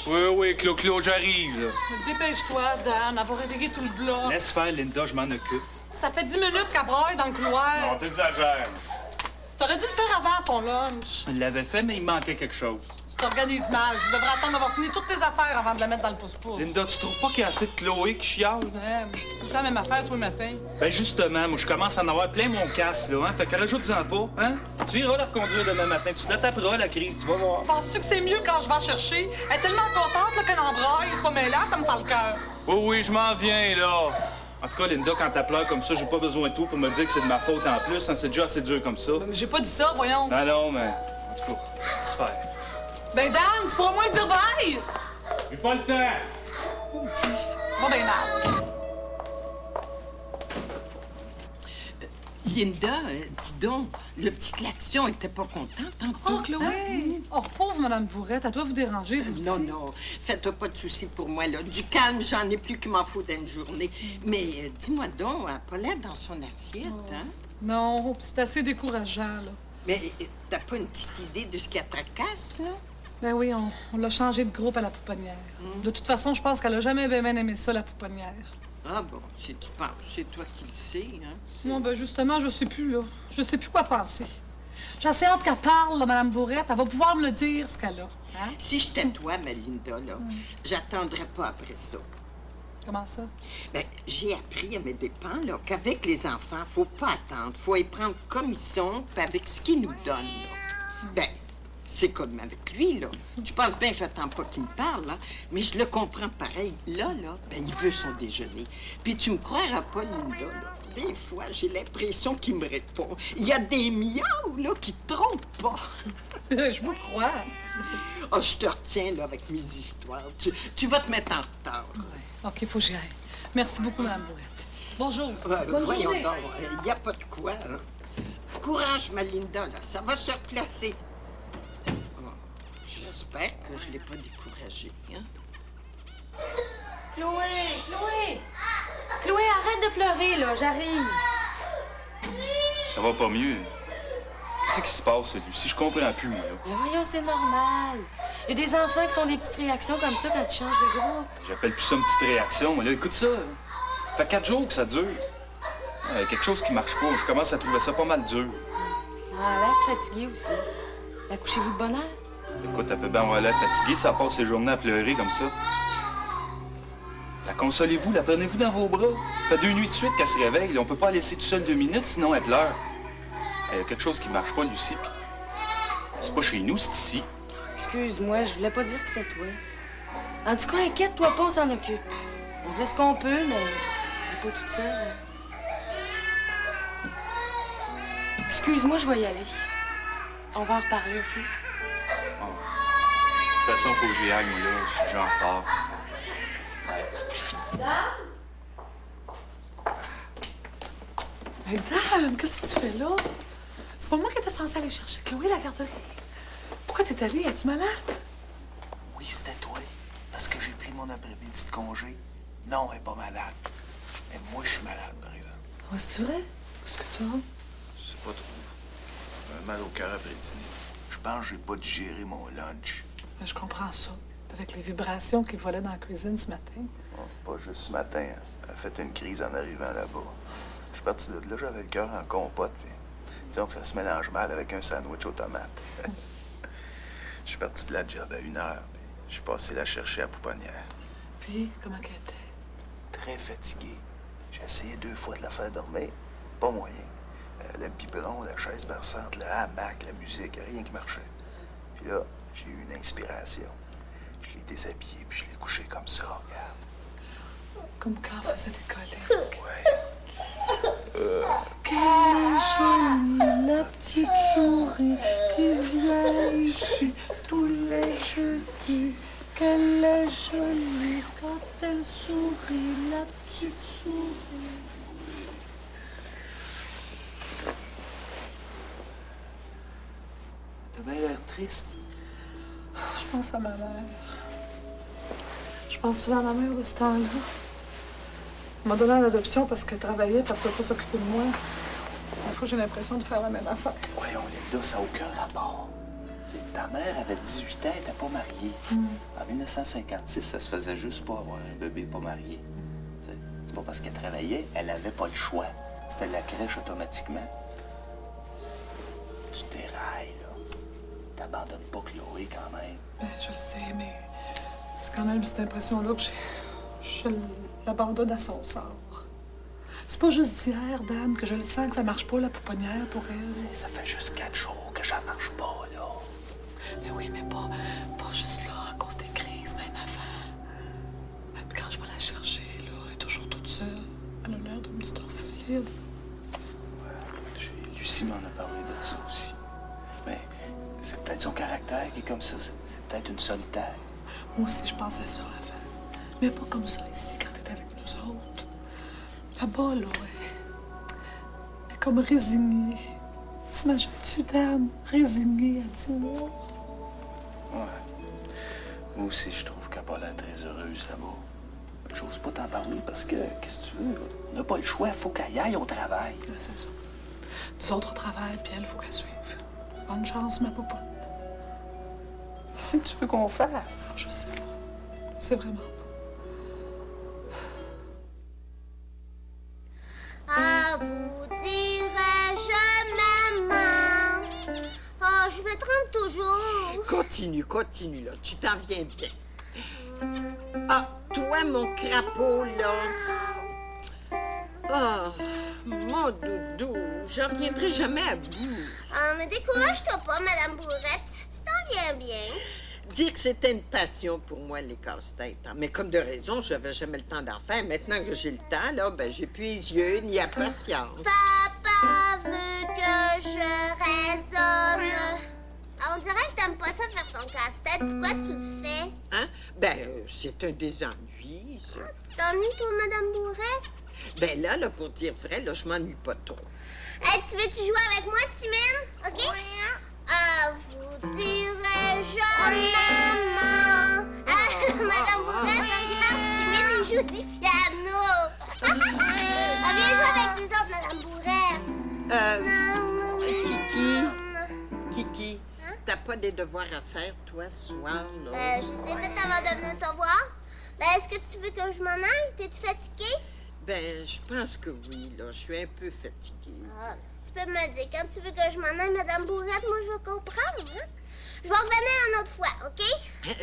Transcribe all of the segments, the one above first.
Oui, Clo-Clo, j'arrive, là. Dépêche-toi, Dan, elle va réveiller tout le bloc. Laisse faire, Linda, je m'en occupe. Ça fait 10 minutes qu'elle braille dans le couloir. Non, t'exagères. T'aurais dû le faire avant ton lunch. Je l'avais fait, mais il manquait quelque chose. Tu t'organises mal. Tu devrais attendre d'avoir fini toutes tes affaires avant de la mettre dans le pouce-pouce. Linda, tu trouves pas qu'il y a assez de Chloé qui chiale? Ouais, tout le temps, même affaire, tous les matins. Ben justement, moi, je commence à en avoir plein mon casse, là, hein? Fait que rajoute-en pas, hein? Tu iras la reconduire demain matin. Tu te la taperas, la crise, tu vas voir. Penses-tu que c'est mieux quand je vais la chercher? Elle est tellement contente là, qu'elle en braille. C'est pas mêlant, ça me fait le cœur. Oui, je m'en viens, là. En tout cas, Linda, quand t'as pleure comme ça, j'ai pas besoin de tout pour me dire que c'est de ma faute en plus, hein? C'est déjà assez dur comme ça. Mais j'ai pas dit ça, voyons. Ah non, mais... En tout cas, ça va se faire. Ben, Dan, tu pourras au moins me dire bye! J'ai pas le temps! C'est pas bien mal. Linda, dis donc, le petit Klaxon était pas content tantôt. Oh, Chloé! Oh, pauvre Madame Bourrette, elle doit vous déranger, vous aussi. Non, fais-toi pas de soucis pour moi, là. Du calme, j'en ai plus qu'il m'en faut d'une journée. Mais dis-moi donc, elle a pas l'air dans son assiette, hein? Non, c'est assez décourageant, là. Mais t'as pas une petite idée de ce qui a tracasse, là? Ben oui, on l'a changé de groupe à la pouponnière. De toute façon, je pense qu'elle a jamais bien aimé ça, la pouponnière. Ah bon, si tu penses, c'est toi qui le sais, hein? Moi, ben justement, je sais plus, là. Je sais plus quoi penser. J'ai assez hâte qu'elle parle, là, Madame Bourrette. Elle va pouvoir me le dire, ce qu'elle a. Hein? Si j'étais toi, ma Linda, là, j'attendrais pas après ça. Comment ça? Ben, j'ai appris à mes dépens, là, qu'avec les enfants, faut pas attendre. Faut les prendre comme ils sont, puis avec ce qu'ils nous donnent, là. Ben, c'est comme avec lui, là. Tu penses bien que j'attends pas qu'il me parle, là, mais je le comprends pareil. Là, ben, il veut son déjeuner. Puis tu me croiras pas, Linda, là. Des fois, j'ai l'impression qu'il me répond. Il y a des miaou, là, qui trompent pas. Je vous crois. Oh, je te retiens, là, avec mes histoires. Tu vas te mettre en retard. OK, il faut que j'y aille. Merci beaucoup, Madame Bourrette. Bonjour. Bonne Voyons journée. donc, il n'y a pas de quoi. Hein. Courage, ma Linda, là, ça va se replacer. Oh, j'espère que je ne l'ai pas découragée. Hein? Chloé! Chloé, arrête de pleurer, là, j'arrive. Ça va pas mieux. Qu'est-ce qui se passe, Lucie? Je comprends plus, moi, là. Mais voyons, c'est normal. Il y a des enfants qui font des petites réactions comme ça quand tu changes de groupe. J'appelle plus ça une petite réaction, mais là, écoute ça. Ça fait 4 jours que ça dure. Il y a quelque chose qui marche pas. Je commence à trouver ça pas mal dur. Ah, là, tu es fatiguée aussi. Accouchez-vous de bonne heure? Écoute, elle peut bien avoir l'air fatiguée, ça passe ses journées à pleurer comme ça. La consolez-vous, la prenez-vous dans vos bras. Ça fait 2 nuits de suite qu'elle se réveille. Là, on peut pas la laisser toute seule 2 minutes, sinon elle pleure. Il y a quelque chose qui marche pas, Lucie. Puis c'est pas chez nous, c'est ici. Excuse-moi, je voulais pas dire que c'est toi. En tout cas, inquiète-toi pas, on s'en occupe. On fait ce qu'on peut, mais on est pas toute seule. Excuse-moi, je vais y aller. On va en reparler, OK? Bon. De toute façon, faut que j'y aille, moi, là. Je suis déjà en retard. Mais Dan, qu'est-ce que tu fais là? C'est pas moi qui étais censée aller chercher Chloé à la garderie. Pourquoi t'es allée? Es-tu malade? Oui, c'était toi. Parce que j'ai pris mon après-midi de congé. Non, elle est pas malade. Mais moi, je suis malade, par exemple. Ouais, c'est vrai? Qu'est-ce que t'as? Je sais pas trop. J'ai un mal au cœur après dîner. Je pense que j'ai pas digéré mon lunch. Ben, je comprends ça. Avec les vibrations qui volaient dans la cuisine ce matin. Bon, pas juste ce matin. Hein. Elle a fait une crise en arrivant là-bas. Je suis parti de là, j'avais le cœur en compote. Puis, disons que ça se mélange mal avec un sandwich aux tomates. Je suis parti de la job à 1h. Puis je suis passé la chercher à Pouponnière. Puis, comment qu'elle était? Très fatiguée. J'ai essayé 2 fois de la faire dormir. Pas moyen. Le biberon, la chaise berçante, le hamac, la musique, rien qui marchait. Puis là, j'ai eu une inspiration. Je l'ai déshabillé, puis je l'ai couché comme ça, regarde. Comme quand on faisait des collègues. Ouais. Quelle est jolie la petite souris qui vient ici tous les jeudis. Qu'elle est jolie quand elle sourit, la petite souris. T'as bien l'air triste. Je pense à ma mère. Je pense souvent à ma mère de ce temps-là. Elle m'a donné en adoption parce qu'elle travaillait et elle ne pouvait pas s'occuper de moi. Des fois, j'ai l'impression de faire la même affaire. Voyons, Linda, ça n'a aucun rapport. Ta mère avait 18 ans, elle n'était pas mariée. En 1956, ça se faisait juste pas avoir un bébé pas marié. C'est pas parce qu'elle travaillait, elle avait pas le choix. C'était la crèche automatiquement. Tu dérailles, là. T'abandonnes pas Chloé, quand même. Ben, je le sais, mais c'est quand même cette impression-là que je l'abandonne à son sort. C'est pas juste d'hier, Dan, que je le sens que ça marche pas, la pouponnière, pour elle. Ça fait juste 4 jours que ça marche pas, là. Ben oui, mais pas juste là, à cause des crises, même avant. Puis quand je vais la chercher, là, elle est toujours toute seule. Elle a l'air d'une petite orpheline. Lucie m'en a parlé de ça aussi. Mais c'est peut-être son caractère qui est comme ça. C'est peut-être une solitaire. Moi aussi, je pensais ça avant. Mais pas comme ça ici, quand elle est avec nous autres. Là-bas, là, elle est comme résignée. T'imagines-tu, Dan, résignée à 10 mois? Ouais. Moi aussi, je trouve qu'elle n'a pas l'air très heureuse là-bas. J'ose pas t'en parler parce que, qu'est-ce que tu veux? On n'a pas le choix, il faut qu'elle aille au travail. Ah, c'est ça. Nous autres, au travail, puis elle, faut qu'elle suive. Bonne chance, ma popote. Qu'est-ce que tu veux qu'on fasse? Je sais pas. Je sais vraiment pas. À vous dirai-je, maman. Oh, je me trompe toujours. Continue, là. Tu t'en viens bien. Ah, toi, mon crapaud, là. Ah, mon doudou, j'en reviendrai jamais à bout. Ah, mais décourage-toi pas, Madame Bourrette. Tu t'en viens bien. Dire que c'était une passion pour moi, les casse-têtes. Hein. Mais comme de raison, j'avais jamais le temps d'en faire. Maintenant que j'ai le temps, là, ben, j'ai plus les yeux ni la patience. Papa veut que je raisonne. Ah, on dirait que t'aimes pas ça faire ton casse-tête. Pourquoi tu le fais? Hein? Ben, c'est un des ennuis, ça. Tu t'ennuies, toi, Madame Bourrette? Ben là, pour dire vrai, là, je m'ennuie pas trop. Hey, tu veux-tu jouer avec moi, Timine? OK? À vous dirai-je, maman. Ah, Madame Bourrette, regarde, Timine, il joue du piano. Ah, viens jouer avec nous autres, Madame Bourrette. Kiki, t'as pas des devoirs à faire, toi, ce soir, là? Je sais fait avant de venir te voir. Ben, est-ce que tu veux que je m'en aille? T'es-tu fatiguée? Ben, je pense que oui, là. Je suis un peu fatiguée. Ah, tu peux me dire quand tu veux que je m'en aille, Madame Bourrette, moi je vais comprendre. Hein? Je vais revenir une autre fois, OK?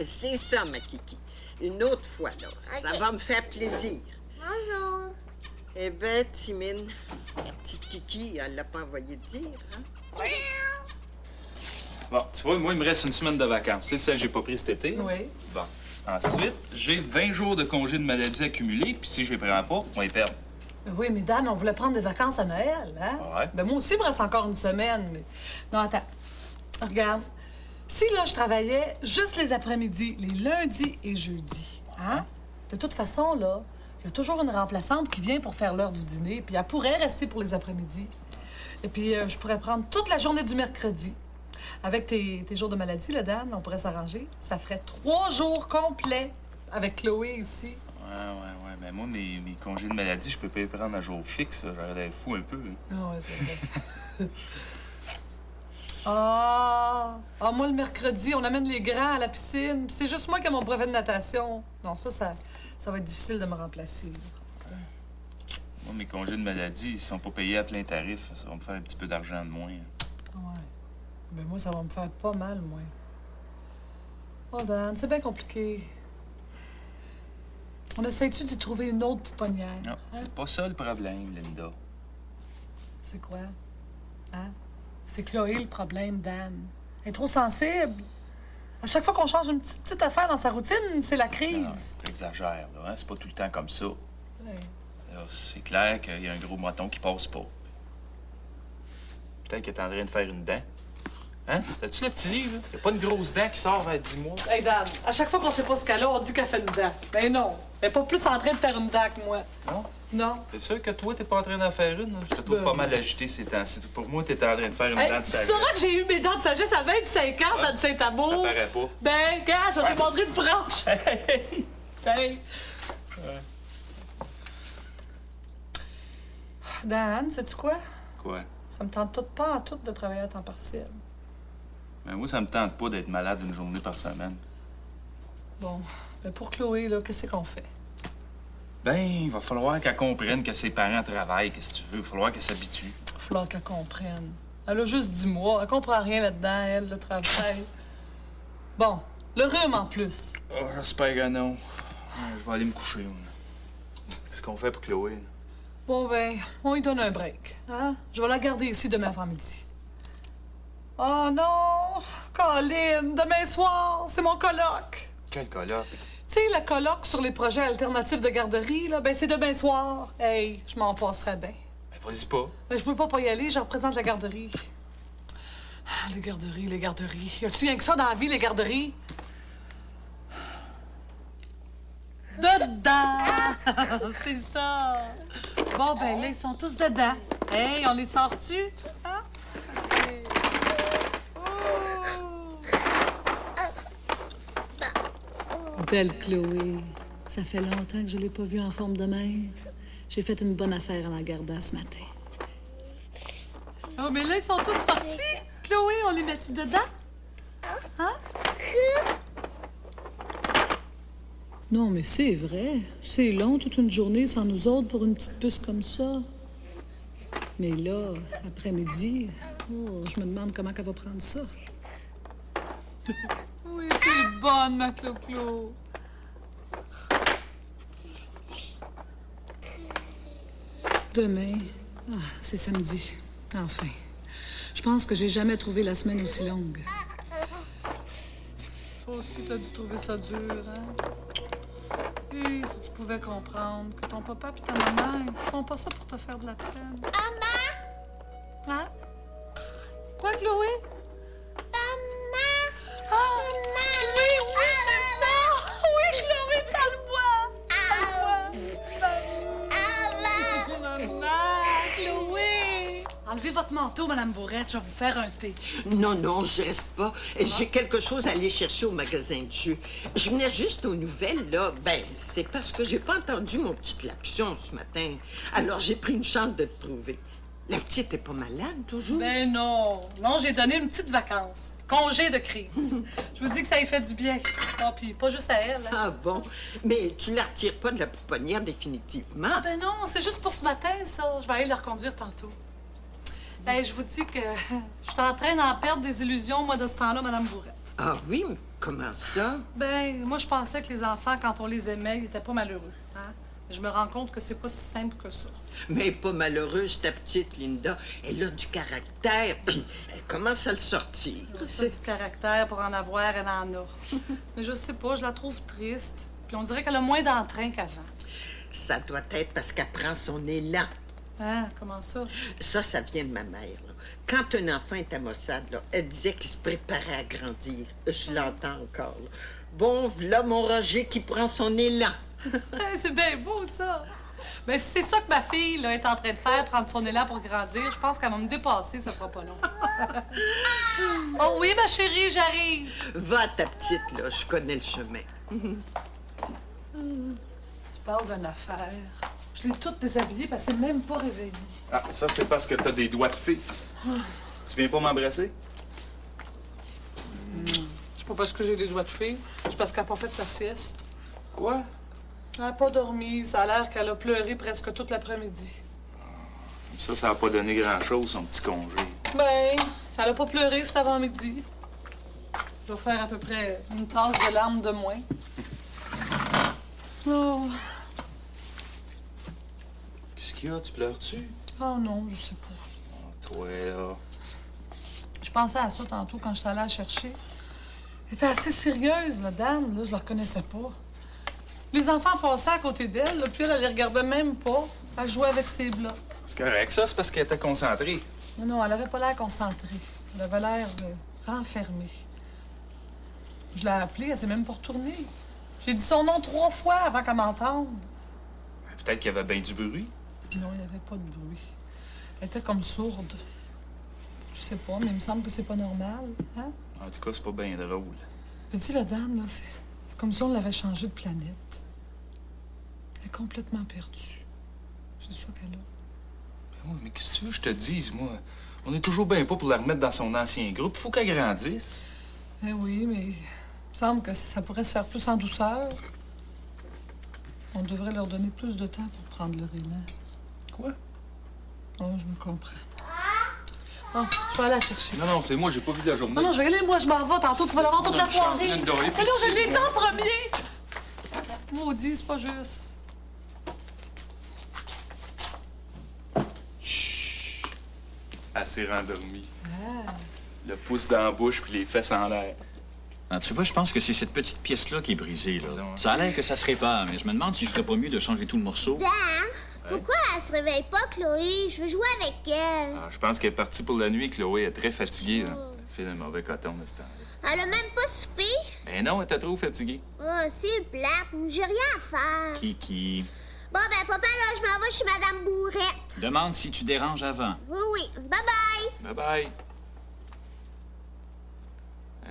C'est ça, ma Kiki. Une autre fois, là. Ça Ok. va me faire plaisir. Bonjour. Eh ben, Timine, la petite Kiki, elle l'a pas envoyé dire, hein? Bon, tu vois, moi, il me reste une semaine de vacances. C'est ça que j'ai pas pris cet été. Oui. Bon. Ensuite, j'ai 20 jours de congé de maladie accumulés, puis si je les prends pas, on les perd. Ben oui, mais Dan, on voulait prendre des vacances à Noël, hein? Ouais. Ben moi aussi, il me reste encore une semaine, mais... Non, attends. Regarde. Si, là, je travaillais juste les après-midi, les lundis et jeudis, hein? De toute façon, là, il y a toujours une remplaçante qui vient pour faire l'heure du dîner, puis elle pourrait rester pour les après-midi. Et puis, je pourrais prendre toute la journée du mercredi. Avec tes jours de maladie, là, Dan, on pourrait s'arranger. Ça ferait 3 jours complets avec Chloé ici. Ouais. Ben moi, mes congés de maladie, je peux pas les prendre à jour fixe. J'aurais l'air fou un peu. Hein. Ah ouais, c'est vrai. Moi, le mercredi, on amène les grands à la piscine. Puis c'est juste moi qui ai mon brevet de natation. Non, ça va être difficile de me remplacer. Moi, mes congés de maladie, ils sont pas payés à plein tarif. Ça va me faire un petit peu d'argent de moins. Ouais. Ben moi, ça va me faire pas mal, moi. Oh, Dan, c'est bien compliqué. On essaie-tu d'y trouver une autre pouponnière? Non, c'est pas ça le problème, Linda. C'est quoi? Hein? C'est Chloé le problème, Dan. Elle est trop sensible. À chaque fois qu'on change une petite affaire dans sa routine, c'est la Non, crise. t'exagères, là. Hein? C'est pas tout le temps comme ça. Ouais. Là, c'est clair qu'il y a un gros moton qui passe pas. Peut-être qu'elle est en train de faire une dent. Hein? T'as-tu le petit livre? Il n'y a pas une grosse dent qui sort vers 10 mois. Hey, Dan, à chaque fois qu'on sait pas ce qu'elle a, on dit qu'elle fait une dent. Ben non, elle est pas plus en train de faire une dent que moi. Non? Non. T'es sûr que toi, t'es pas en train d'en faire une? Hein? Je te trouve Ben, pas mal agité ces temps-ci. Pour moi, t'es en train de faire une Hey, dent de tu sagesse. sauras que j'ai eu mes dents de sagesse à 25 ans dans le Saint-Amour. Ça paraît pas. Ben, gars, je vais te montrer une branche. Hey. Dan, sais-tu quoi? Quoi? Ça me tente pas en tout de travailler à temps partiel. Mais moi, ça me tente pas d'être malade une journée par semaine. Bon, ben pour Chloé, là, qu'est-ce qu'on fait? Ben, il va falloir qu'elle comprenne que ses parents travaillent, qu'est-ce que tu veux. Il va falloir qu'elle s'habitue. Il va falloir qu'elle comprenne. Elle a juste 10 mois. Elle comprend rien là-dedans, elle, le travail. Bon, le rhume en plus. Oh, j'espère que non. Je vais aller me coucher. Qu'est-ce qu'on fait pour Chloé? Bon, ben, on lui donne un break. Hein? Je vais la garder ici demain avant-midi. Oh non! Colin, demain soir, c'est mon colloque. Quel colloque? Tu sais, le colloque sur les projets alternatifs de garderie, là, ben c'est demain soir. Hey, je m'en passerais bien. Ben, vas-y pas. Ben, je peux pas y aller, je représente la garderie. Ah, les garderies, les garderies. Y a-tu rien que ça dans la vie, les garderies? Dedans! C'est ça! Bon, ben là, ils sont tous dedans. Hey, on les sort-tu? Hein? Belle Chloé. Ça fait longtemps que je l'ai pas vue en forme de même. J'ai fait une bonne affaire en la gardant ce matin. Oh, mais là, ils sont tous sortis. Chloé, on les met-tu dedans? Hein? Non, mais c'est vrai. C'est long, toute une journée sans nous autres pour une petite puce comme ça. Mais là, après-midi, oh, je me demande comment elle va prendre ça. Oui, t'es bonne, ma Clo-Clo. Demain, c'est samedi. Enfin. Je pense que j'ai jamais trouvé la semaine aussi longue. Toi aussi, t'as dû trouver ça dur, hein? Et si tu pouvais comprendre que ton papa et ta maman, ils font pas ça pour te faire de la peine. Maman! Hein? Quoi, Chloé? Maman! Ah! Oui, oui, c'est ça! Oui, Chloé, parle-moi! Maman, Chloé! Enlevez votre manteau, Madame Bourrette, je vais vous faire un thé. Non, non, je reste pas. J'ai quelque chose à aller chercher au magasin de jeux. Je venais juste aux nouvelles, là. Ben, c'est parce que j'ai pas entendu mon petit klaxon ce matin. Alors, j'ai pris une chance de te trouver. La petite est pas malade, toujours? Ben non. Non, j'ai donné une petite vacance. Congé de crise. Je vous dis que ça y fait du bien. Ah, puis pas juste à elle. Hein. Ah bon? Mais tu la retires pas de la pouponnière définitivement? Ah ben non, c'est juste pour ce matin, ça. Je vais aller le reconduire tantôt. Ben, je vous dis que je suis en train d'en perdre des illusions, moi, de ce temps-là, Madame Bourrette. Ah oui? Mais comment ça? Ben, moi, je pensais que les enfants, quand on les aimait, ils étaient pas malheureux. Hein? Je me rends compte que c'est pas si simple que ça. Mais pas malheureuse, ta petite Linda. Elle a du caractère, puis elle commence à le sortir. C'est du caractère, pour en avoir, elle en a. Mais je sais pas, je la trouve triste. Puis on dirait qu'elle a moins d'entrain qu'avant. Ça doit être parce qu'elle prend son élan. Hein? Comment ça? Ça vient de ma mère, là. Quand un enfant est à Mossad, là, elle disait qu'il se préparait à grandir. Je l'entends encore, là. Bon, voilà mon Roger qui prend son élan. C'est bien beau, ça. Mais si c'est ça que ma fille là, est en train de faire, prendre son élan pour grandir, je pense qu'elle va me dépasser, ça sera pas long. Oh oui, ma chérie, j'arrive. Va, ta petite, là, je connais le chemin. Tu parles d'une affaire. Je l'ai toute déshabillée parce qu'elle s'est même pas réveillée. Ah, ça, c'est parce que t'as des doigts de fée. Tu viens pas m'embrasser? C'est pas parce que j'ai des doigts de fille, c'est parce qu'elle a pas fait sa sieste. Quoi? Elle a pas dormi, ça a l'air qu'elle a pleuré presque toute l'après-midi. Ça a pas donné grand-chose, son petit congé. Ben, elle a pas pleuré cet avant-midi. Je dois faire à peu près une tasse de larmes de moins. Oh. Qu'est-ce qu'il y a? Tu pleures-tu? Oh non, je sais pas. Oh, toi, là. Je pensais à ça tantôt quand j'étais allée la chercher. Elle était assez sérieuse, la dame. Là, je la reconnaissais pas. Les enfants passaient à côté d'elle, là, puis elle les regardait même pas. Elle jouait avec ses blocs. C'est correct, ça, c'est parce qu'elle était concentrée. Non, non, elle avait pas l'air concentrée. Elle avait l'air renfermée. Je l'ai appelée, elle s'est même pas retournée. J'ai dit son nom 3 fois avant qu'elle m'entende. Peut-être qu'il y avait bien du bruit. Non, il n'y avait pas de bruit. Elle était comme sourde. Je sais pas, mais il me semble que c'est pas normal, hein? En tout cas, c'est pas bien drôle. Je dis, la dame, là, c'est comme si on l'avait changée de planète. Elle est complètement perdue. C'est ça qu'elle a. Ben oui, mais qu'est-ce que tu veux que je te dise, moi? On est toujours bien pas pour la remettre dans son ancien groupe. Faut qu'elle grandisse. Eh oui, mais il me semble que ça pourrait se faire plus en douceur. On devrait leur donner plus de temps pour prendre leur élan. Quoi? Oh, je me comprends. Oh, je vais aller la chercher. Non, c'est moi, j'ai pas vu de la journée. Non, je vais aller, moi, je m'en vais. Tantôt, tu vas l'avoir toute la soirée. Mais non, je l'ai dit en premier. Maudit, c'est pas juste. Chut! Elle s'est rendormie. Le pouce dans la bouche puis les fesses en l'air. Ah, tu vois, je pense que c'est cette petite pièce-là qui est brisée, là. Pardon. Ça a l'air que ça se répare, mais je me demande si je ferais pas mieux de changer tout le morceau. Dan, pourquoi elle se réveille pas, Chloé? Je veux jouer avec elle. Ah, je pense qu'elle est partie pour la nuit. Chloé est très fatiguée. Là. Elle fait le mauvais coton de ce temps-là. Elle a même pas soupé. Ben non, elle était trop fatiguée. Oh, c'est plate. J'ai rien à faire. Kiki, Bon, ben, papa, là, je m'en vais chez Madame Bourrette. demande si tu déranges avant. Oui. Bye-bye. Bye-bye.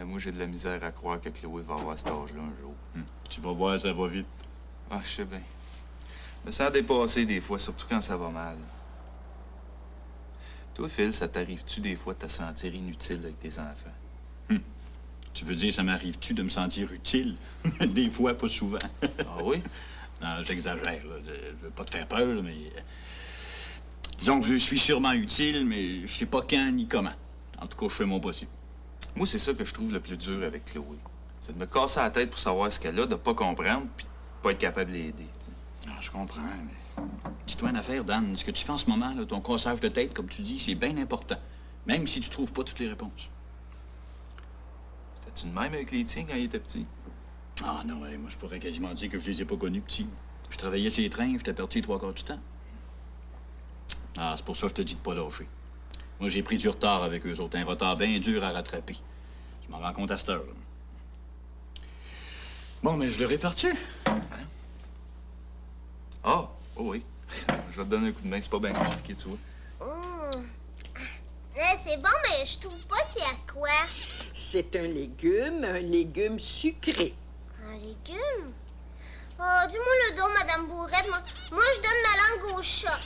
Moi, j'ai de la misère à croire que Chloé va avoir cet âge-là un jour. Tu vas voir, ça va vite. Ah, je sais bien. Mais ça a dépassé des fois, surtout quand ça va mal. Toi, Phil, ça t'arrive-tu des fois de te sentir inutile avec tes enfants? Tu veux dire, ça m'arrive-tu de me sentir utile? Des fois, pas souvent. Ah oui? Non, j'exagère, là. Je veux pas te faire peur, mais... Disons que je suis sûrement utile, mais je sais pas quand ni comment. En tout cas, je fais mon possible. Moi, c'est ça que je trouve le plus dur avec Chloé. C'est de me casser la tête pour savoir ce qu'elle a, de pas comprendre, puis de pas être capable de l'aider. Ah, je comprends, mais... Dis-toi une affaire, Dan. Ce que tu fais en ce moment, là, ton cassage de tête, comme tu dis, c'est bien important. Même si tu trouves pas toutes les réponses. T'as-tu de même avec les tiens quand ils étaient petits? Ah non, moi, je pourrais quasiment dire que je les ai pas connus petits. Je travaillais ces trains, j'étais parti 3/4 du temps. Ah, c'est pour ça que je te dis de pas lâcher. Moi, j'ai pris du retard avec eux autres. Un retard bien dur à rattraper. Je m'en rends compte à cette heure, là. Bon, mais je le répare-tu? Ah! Oh oui. Je vais te donner un coup de main, c'est pas bien compliqué, tu vois. C'est bon, mais je trouve pas c'est à quoi. C'est un légume sucré. Un légume? Oh, dis-moi le don, Madame Bourrette. Moi, je donne ma langue au chat.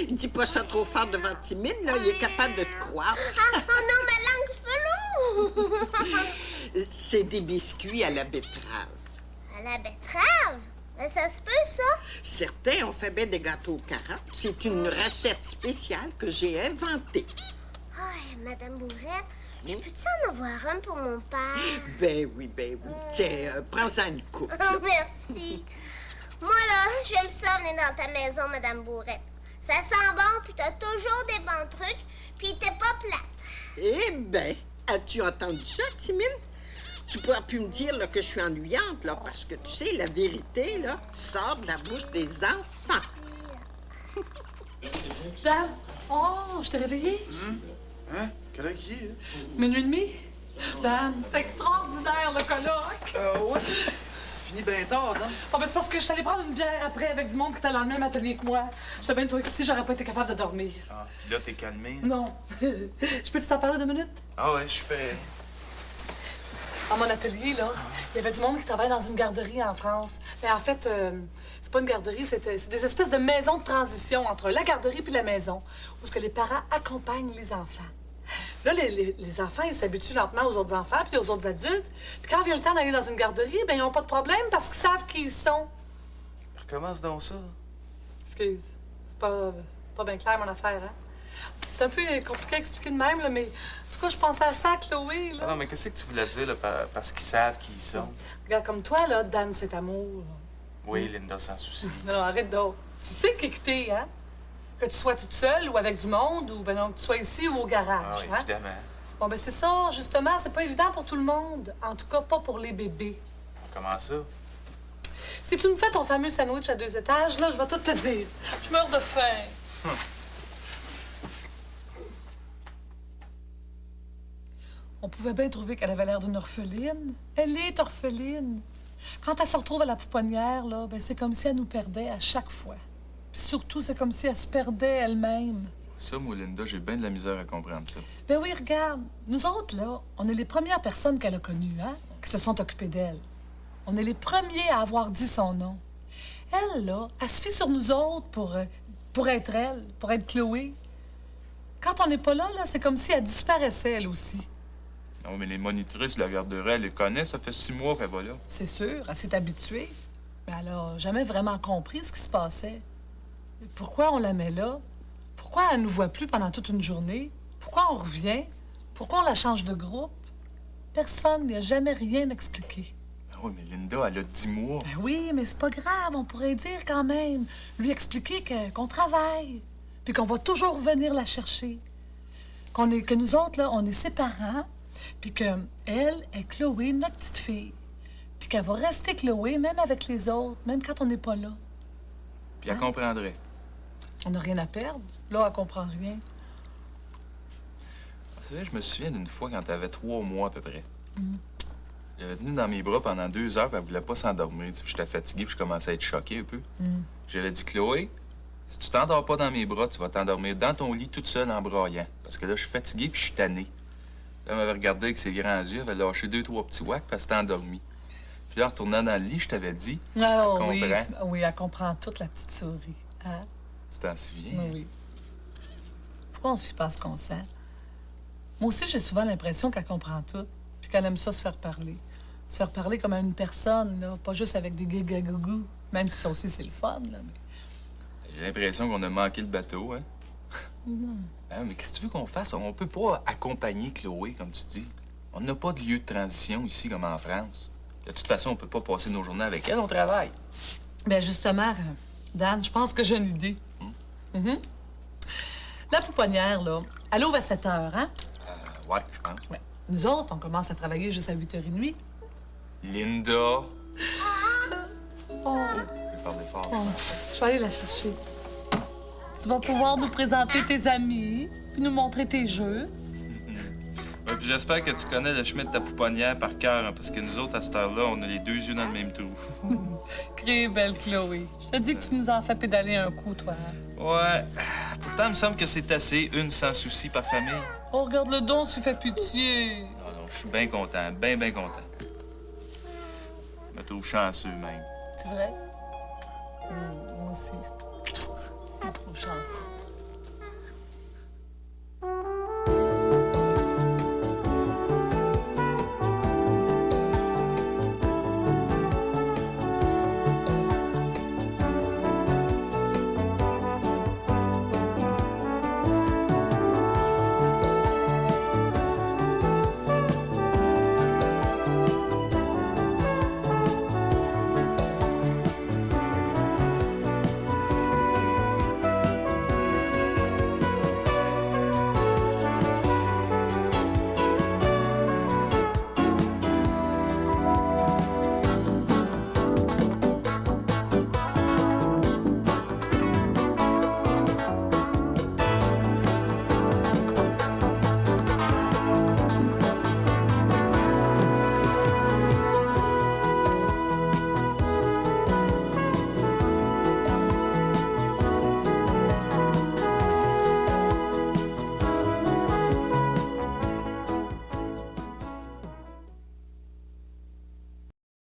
Dis pas ça trop fort devant Timine, là. Il est capable de te croire. Oh non, ma langue velours! C'est des biscuits à la betterave. À la betterave? Ben, ça se peut, ça? Certains ont fait bien des gâteaux aux carottes. C'est une recette spéciale que j'ai inventée. Ah, Madame Bourrette, je peux-tu en avoir un pour mon père? Ben oui. Tiens, prends-en une coupe. Oh, merci. Moi, là, j'aime ça venir dans ta maison, Madame Bourrette. Ça sent bon, puis t'as toujours des bons trucs, puis t'es pas plate. Eh ben, as-tu entendu ça, Timine? Tu pourras plus me dire là, que je suis ennuyante, là, parce que tu sais, la vérité, là, sort de la bouche des enfants. Dan, oh, je t'ai réveillé. Hein? Quelle heure qu'il est? Minuit et demi. Dan, c'est extraordinaire, le colloque. Ouais. Ça finit bien tard, non? Oh, ben c'est parce que je suis allée prendre une bière après avec du monde qui était dans le même atelier que moi. J'étais bien trop excitée, j'aurais pas été capable de dormir. Ah, puis là, t'es calmé. Non. Je peux-tu t'en parler 2 minutes? Ah ouais, je suis prêt. Dans mon atelier, là, il y avait du monde qui travaille dans une garderie en France. Mais en fait, c'est pas une garderie, c'est des espèces de maisons de transition entre la garderie puis la maison, où ce que les parents accompagnent les enfants. Là, les enfants, ils s'habituent lentement aux autres enfants puis aux autres adultes. Puis quand vient le temps d'aller dans une garderie, ben ils n'ont pas de problème parce qu'ils savent qui ils sont. Recommence donc ça. Excuse, c'est pas bien clair, mon affaire, hein? C'est un peu compliqué à expliquer de même, là, mais en tout cas, je pensais à ça, Chloé, là. Non, mais qu'est-ce que tu voulais dire, là, parce qu'ils savent qui ils sont? Regarde, comme toi, là, Dan, c'est amour. Oui, Linda, sans souci. Non, arrête donc. Tu sais qui que t'es, hein? Que tu sois toute seule ou avec du monde, ou ben non, que tu sois ici ou au garage, Ah, hein? évidemment. Bon, ben c'est ça, justement, c'est pas évident pour tout le monde. En tout cas, pas pour les bébés. Comment ça? Si tu me fais ton fameux sandwich à 2 étages, là, je vais tout te dire. Je meurs de faim. On pouvait bien trouver qu'elle avait l'air d'une orpheline. Elle est orpheline. Quand elle se retrouve à la pouponnière, là, ben c'est comme si elle nous perdait à chaque fois. Puis surtout, c'est comme si elle se perdait elle-même. Ça, moi, Linda, j'ai bien de la misère à comprendre ça. Ben oui, regarde. Nous autres, là, on est les premières personnes qu'elle a connues, hein, qui se sont occupées d'elle. On est les premiers à avoir dit son nom. Elle, là, elle se fie sur nous autres pour être elle, pour être Chloé. Quand on n'est pas là, c'est comme si elle disparaissait, elle aussi. Non, mais les monitrices de la garderie, elle les connaît. Ça fait 6 mois qu'elle va là. C'est sûr, elle s'est habituée. Mais elle a jamais vraiment compris ce qui se passait. Pourquoi on la met là? Pourquoi elle nous voit plus pendant toute une journée? Pourquoi on revient? Pourquoi on la change de groupe? Personne n'a jamais rien expliqué. Ben oui, mais Linda, elle a 10 mois. Ben oui, mais c'est pas grave, on pourrait dire quand même. Lui expliquer qu'on travaille, puis qu'on va toujours venir la chercher. Que nous autres, là, on est ses parents, puis qu'elle est Chloé, notre petite fille. Puis qu'elle va rester Chloé, même avec les autres, même quand on n'est pas là. Puis elle comprendrait. On n'a rien à perdre. Là, elle comprend rien. C'est vrai, je me souviens d'une fois quand t'avais 3 mois à peu près. J'avais tenu dans mes bras pendant 2 heures, puis elle voulait pas s'endormir. Tu sais, puis j'étais fatigué, puis je commençais à être choqué un peu. J'avais dit, Chloé, si tu t'endors pas dans mes bras, tu vas t'endormir dans ton lit toute seule en braillant. Parce que là, je suis fatigué, puis je suis tanné. Elle m'avait regardé avec ses grands yeux, elle avait lâché 2-3 petits whacks, puis elle s'était endormie. Puis là, en retournant dans le lit, je t'avais dit, Oh, elle oui, comprend. oui, elle comprend toute, la petite souris. Hein? Tu t'en souviens? Oui. Pourquoi on ne suit pas ce qu'on sent? Moi aussi, j'ai souvent l'impression qu'elle comprend tout, puis qu'elle aime ça se faire parler. Se faire parler comme à une personne, là, pas juste avec des gégagogous. Même si ça aussi, c'est le fun, là. Mais... J'ai l'impression qu'on a manqué le bateau, hein? Ben, mais qu'est-ce que tu veux qu'on fasse? On peut pas accompagner Chloé, comme tu dis. On n'a pas de lieu de transition ici, comme en France. De toute façon, on peut pas passer nos journées avec elle, on travaille. Bien, justement, Dan, je pense que j'ai une idée. La pouponnière, là, elle ouvre à 7 heures, hein? Ouais, je pense. Ouais. Nous autres, on commence à travailler juste à 8h30. Linda! Oh. J'ai parlé fort, je pense. Je vais aller la chercher. Tu vas pouvoir nous présenter tes amis, puis nous montrer tes jeux. Ouais, puis j'espère que tu connais le chemin de ta pouponnière par cœur, hein, parce que nous autres, à cette heure-là, on a les 2 yeux dans le même trou. Crée belle Chloé. Je te dis que tu nous en fais pédaler un coup, toi. Ouais. Pourtant, il me semble que c'est assez, une sans souci par famille. Oh, regarde le don, ça fait pitié. Non, je suis bien content, bien content. Je me trouve chanceux, même. C'est vrai? Moi aussi. Je me trouve chanceux.